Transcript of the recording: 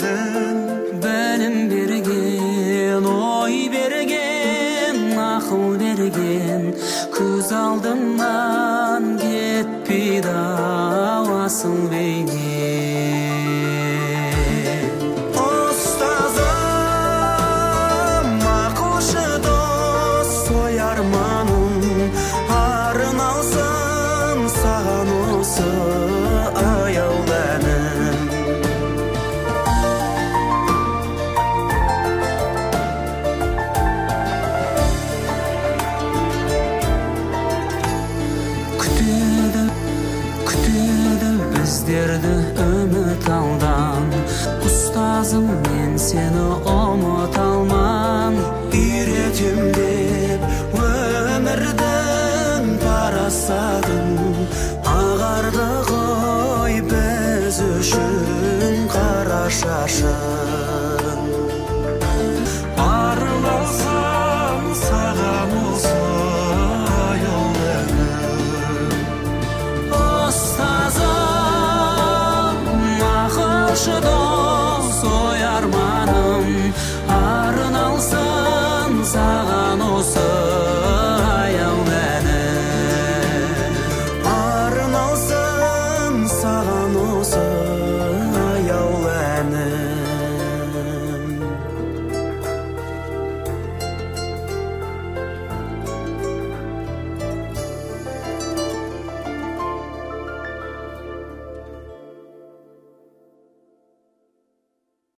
edim. Benim bergen, oy bergen, akıl bergen, көз алдымнан кетпейді ауасың бейнең. Ұстазым, ақылшы дос, ой арманым арын алсын саған осы аялданым. Күтеді біздерді үміт алдан, ұстазым мен сені ұмыта алман. Үйретем деп өмірдің парасатын, ағарды ғой біз үшін қара шашың.